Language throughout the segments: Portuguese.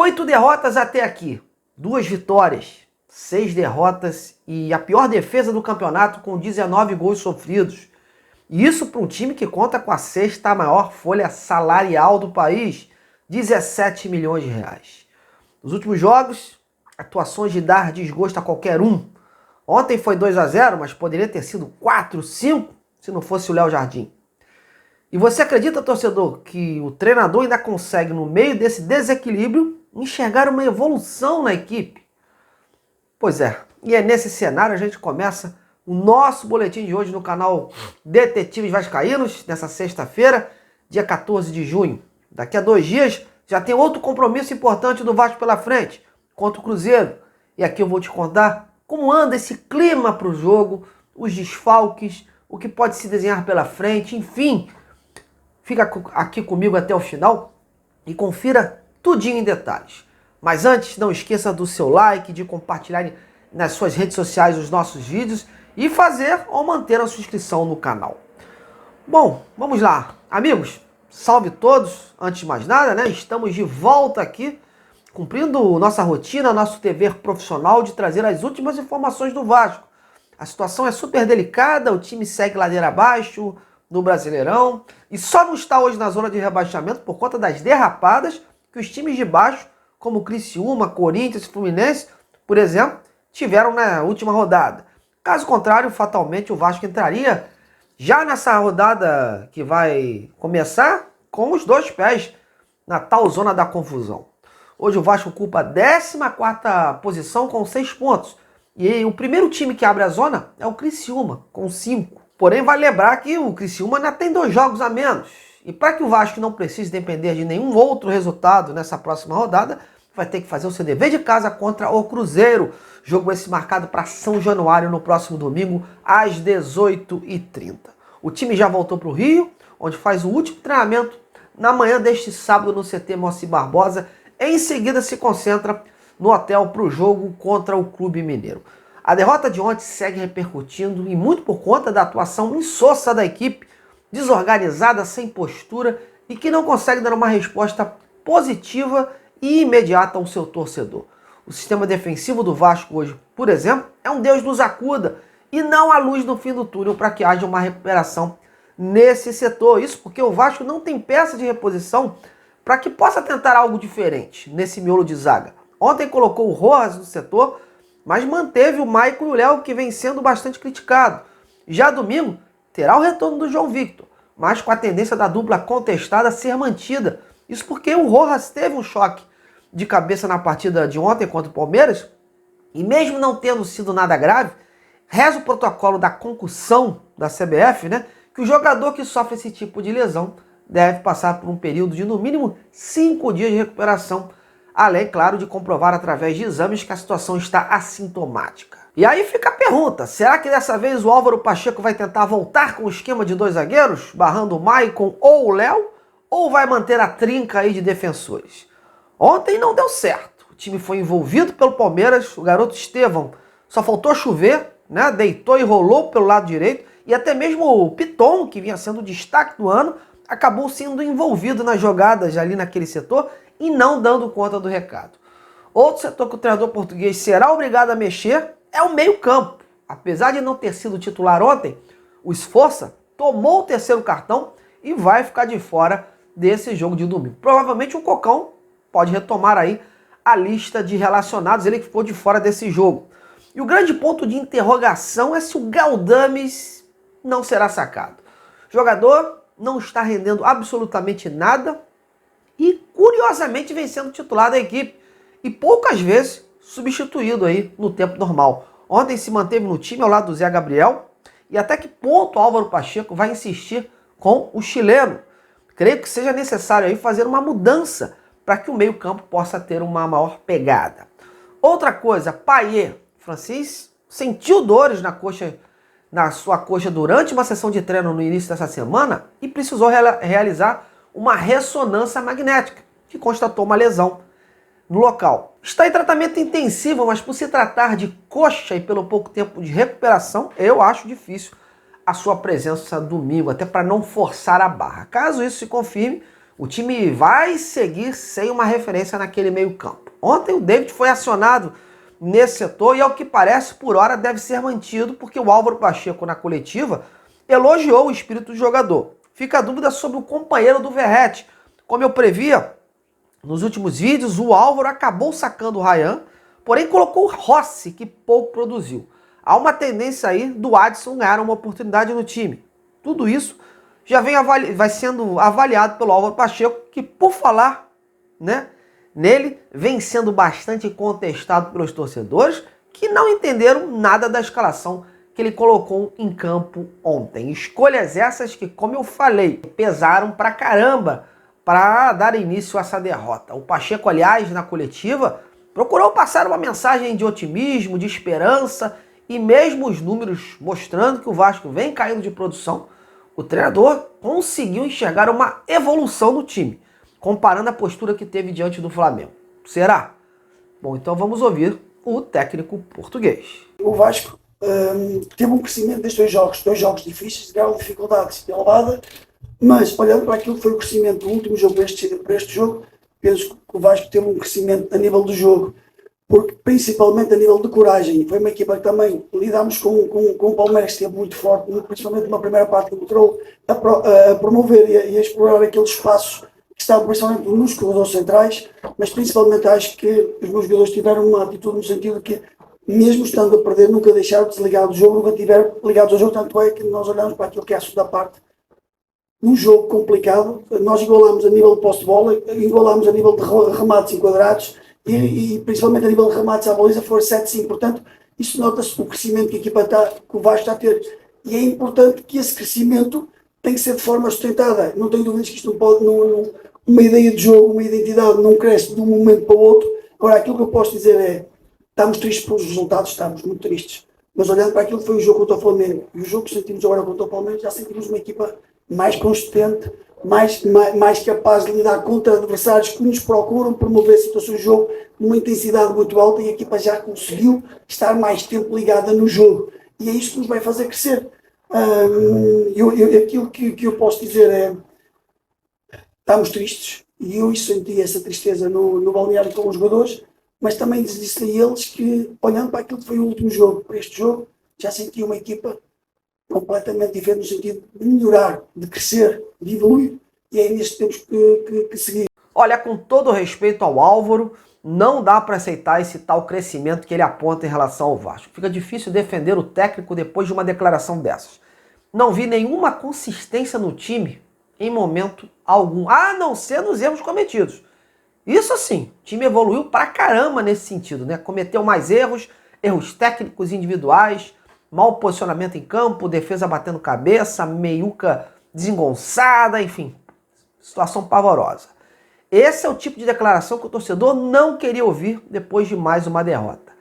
8 derrotas até aqui, 2 vitórias, 6 derrotas e a pior defesa do campeonato com 19 gols sofridos. E isso para um time que conta com a sexta maior folha salarial do país, 17 milhões de reais. Nos últimos jogos, atuações de dar desgosto a qualquer um. Ontem foi 2-0, mas poderia ter sido 4-5 se não fosse o Léo Jardim. E você acredita, torcedor, que o treinador ainda consegue, no meio desse desequilíbrio, enxergar uma evolução na equipe? Pois é, e é nesse cenário a gente começa o nosso boletim de hoje no canal Detetives Vascaínos, nessa sexta-feira, dia 14 de junho. Daqui a 2 dias já tem outro compromisso importante do Vasco pela frente, contra o Cruzeiro. E aqui eu vou te contar como anda esse clima para o jogo, os desfalques, o que pode se desenhar pela frente, enfim. Fica aqui comigo até o final e confira tudinho em detalhes. Mas antes, não esqueça do seu like, de compartilhar nas suas redes sociais os nossos vídeos e fazer ou manter a sua inscrição no canal. Bom, vamos lá. Amigos, salve todos. Antes de mais nada, né? Estamos de volta aqui, cumprindo nossa rotina, nosso dever profissional de trazer as últimas informações do Vasco. A situação é super delicada, o time segue ladeira abaixo no Brasileirão e só não está hoje na zona de rebaixamento por conta das derrapadas que os times de baixo, como Criciúma, Corinthians e Fluminense, por exemplo, tiveram na última rodada. Caso contrário, fatalmente o Vasco entraria já nessa rodada que vai começar com os 2 pés na tal zona da confusão. Hoje o Vasco ocupa a 14ª posição com 6 pontos. E o primeiro time que abre a zona é o Criciúma, com 5. Porém, vale lembrar que o Criciúma ainda tem 2 jogos a menos. E para que o Vasco não precise depender de nenhum outro resultado nessa próxima rodada, vai ter que fazer o seu dever de casa contra o Cruzeiro. Jogo esse marcado para São Januário no próximo domingo, às 18h30. O time já voltou para o Rio, onde faz o último treinamento na manhã deste sábado no CT Moacir Barbosa. Em seguida se concentra no hotel para o jogo contra o Clube Mineiro. A derrota de ontem segue repercutindo e muito por conta da atuação insossa da equipe, desorganizada, sem postura e que não consegue dar uma resposta positiva e imediata ao seu torcedor. O sistema defensivo do Vasco hoje, por exemplo, é um Deus nos acuda e não há luz no fim do túnel para que haja uma recuperação nesse setor. Isso porque o Vasco não tem peça de reposição para que possa tentar algo diferente nesse miolo de zaga. Ontem colocou o Rojas no setor, mas manteve o Maicon e o Léo, que vem sendo bastante criticado. Já domingo, terá o retorno do João Victor, mas com a tendência da dupla contestada a ser mantida. Isso porque o Rojas teve um choque de cabeça na partida de ontem contra o Palmeiras, e mesmo não tendo sido nada grave, reza o protocolo da concussão da CBF, né, que o jogador que sofre esse tipo de lesão deve passar por um período de no mínimo 5 dias de recuperação, além, claro, de comprovar através de exames que a situação está assintomática. E aí fica a pergunta, será que dessa vez o Álvaro Pacheco vai tentar voltar com o esquema de 2 zagueiros, barrando o Maicon ou o Léo, ou vai manter a trinca aí de defensores? Ontem não deu certo, o time foi envolvido pelo Palmeiras, o garoto Estevão só faltou chover, né? Deitou e rolou pelo lado direito, e até mesmo o Piton, que vinha sendo o destaque do ano, acabou sendo envolvido nas jogadas ali naquele setor e não dando conta do recado. Outro setor que o treinador português será obrigado a mexer é o meio-campo. Apesar de não ter sido titular ontem, o Sforza tomou o 3º cartão e vai ficar de fora desse jogo de domingo. Provavelmente o Cocão pode retomar aí a lista de relacionados, ele que ficou de fora desse jogo. E o grande ponto de interrogação é se o Galdames não será sacado. O jogador não está rendendo absolutamente nada e, curiosamente, vem sendo titular da equipe e poucas vezes substituído aí no tempo normal. Ontem se manteve no time ao lado do Zé Gabriel e até que ponto Álvaro Pacheco vai insistir com o chileno. Creio que seja necessário aí fazer uma mudança para que o meio-campo possa ter uma maior pegada. Outra coisa, Payet, Francis sentiu dores na sua coxa durante uma sessão de treino no início dessa semana e precisou realizar uma ressonância magnética, que constatou uma lesão no local. Está em tratamento intensivo, mas por se tratar de coxa e pelo pouco tempo de recuperação, eu acho difícil a sua presença domingo, até para não forçar a barra. Caso isso se confirme, o time vai seguir sem uma referência naquele meio campo. Ontem o David foi acionado nesse setor e, ao que parece, por hora deve ser mantido, porque o Álvaro Pacheco, na coletiva, elogiou o espírito do jogador. Fica a dúvida sobre o companheiro do Verratti. Como eu previa nos últimos vídeos, o Álvaro acabou sacando o Ryan, porém colocou o Rossi, que pouco produziu. Há uma tendência aí do Adson ganhar uma oportunidade no time. Tudo isso já vai sendo avaliado pelo Álvaro Pacheco, que, por falar, né, nele, vem sendo bastante contestado pelos torcedores, que não entenderam nada da escalação que ele colocou em campo ontem. Escolhas essas que, como eu falei, pesaram pra caramba para dar início a essa derrota. O Pacheco, aliás, na coletiva, procurou passar uma mensagem de otimismo, de esperança, e mesmo os números mostrando que o Vasco vem caindo de produção, o treinador conseguiu enxergar uma evolução do time, comparando a postura que teve diante do Flamengo. Será? Bom, então vamos ouvir o técnico português. O Vasco teve um crescimento destes dois jogos difíceis, de grau de dificuldade elevada, mas olhando para aquilo que foi o crescimento do último jogo para este jogo, penso que o Vasco teve um crescimento a nível do jogo, porque principalmente a nível de coragem. Foi uma equipa que também lidámos com o Palmeiras, que esteve muito forte, principalmente numa primeira parte que entrou a promover e a explorar aquele espaço que estava principalmente nos corredores centrais, mas principalmente acho que os meus jogadores tiveram uma atitude no sentido que, mesmo estando a perder, nunca deixaram de se ligar do jogo, nunca tiveram ligados ao jogo, tanto é que nós olhamos para aquilo que é a segunda parte. Num jogo complicado, nós igualámos a nível de posse de bola, igualámos a nível de remates enquadrados, e principalmente a nível de remates à baliza foram 7-5, portanto isso nota-se o crescimento que a equipa que o Vasco está a ter, e é importante que esse crescimento tem que ser de forma sustentada. Não tenho dúvidas que isto não pode, uma ideia de jogo, uma identidade não cresce de um momento para o outro. Agora, aquilo que eu posso dizer é, estamos tristes pelos resultados, estamos muito tristes, mas olhando para aquilo que foi o jogo contra o Flamengo e o jogo que sentimos agora contra o Palmeiras, já sentimos uma equipa mais consistente, mais capaz de lidar contra adversários que nos procuram promover situações de jogo numa intensidade muito alta, e a equipa já conseguiu estar mais tempo ligada no jogo, e é isto que nos vai fazer crescer. Aquilo que eu posso dizer é, estamos tristes, e eu senti essa tristeza no balneário com os jogadores, mas também disse a eles que, olhando para aquilo que foi o último jogo, para este jogo, já senti uma equipa completamente diferente no sentido de melhorar, de crescer, de evoluir, e é nisto que temos que seguir. Olha, com todo respeito ao Álvaro, não dá para aceitar esse tal crescimento que ele aponta em relação ao Vasco. Fica difícil defender o técnico depois de uma declaração dessas. Não vi nenhuma consistência no time em momento algum, a não ser nos erros cometidos. Isso sim, o time evoluiu pra caramba nesse sentido, né? Cometeu mais erros técnicos individuais, mau posicionamento em campo, defesa batendo cabeça, meiuca desengonçada, enfim, situação pavorosa. Esse é o tipo de declaração que o torcedor não queria ouvir depois de mais uma derrota.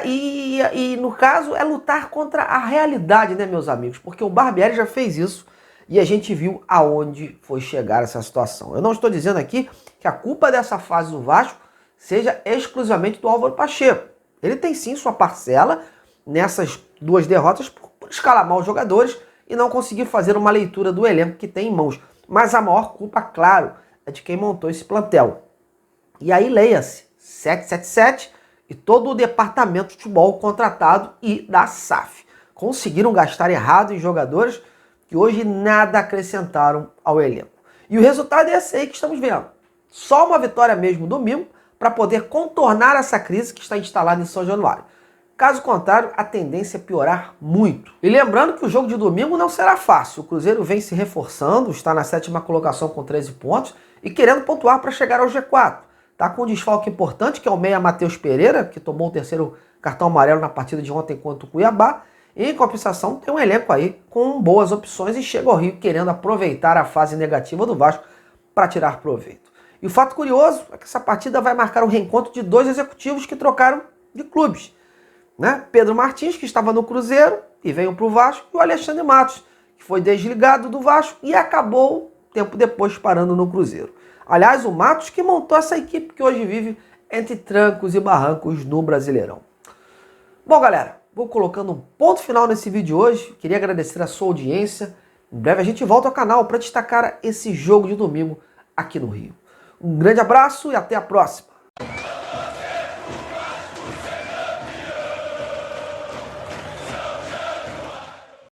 E no caso é lutar contra a realidade, né, meus amigos? Porque o Barbieri já fez isso e a gente viu aonde foi chegar essa situação. Eu não estou dizendo aqui que a culpa dessa fase do Vasco seja exclusivamente do Álvaro Pacheco. Ele tem sim sua parcela nessas duas derrotas por escalar mal os jogadores e não conseguir fazer uma leitura do elenco que tem em mãos. Mas a maior culpa, claro, é de quem montou esse plantel. E aí leia-se 777 e todo o departamento de futebol contratado e da SAF. Conseguiram gastar errado em jogadores que hoje nada acrescentaram ao elenco. E o resultado é esse aí que estamos vendo. Só uma vitória mesmo domingo para poder contornar essa crise que está instalada em São Januário. Caso contrário, a tendência é piorar muito. E lembrando que o jogo de domingo não será fácil. O Cruzeiro vem se reforçando, está na 7ª colocação com 13 pontos e querendo pontuar para chegar ao G4. Está com um desfalque importante, que é o meia Matheus Pereira, que tomou o 3º cartão amarelo na partida de ontem contra o Cuiabá. E, em compensação, tem um elenco aí com boas opções e chega ao Rio querendo aproveitar a fase negativa do Vasco para tirar proveito. E o fato curioso é que essa partida vai marcar o reencontro de dois executivos que trocaram de clubes, né? Pedro Martins, que estava no Cruzeiro e veio para o Vasco, e o Alexandre Matos, que foi desligado do Vasco e acabou, tempo depois, parando no Cruzeiro. Aliás, o Matos que montou essa equipe que hoje vive entre trancos e barrancos no Brasileirão. Bom, galera, vou colocando um ponto final nesse vídeo de hoje. Queria agradecer a sua audiência. Em breve a gente volta ao canal para destacar esse jogo de domingo aqui no Rio. Um grande abraço e até a próxima.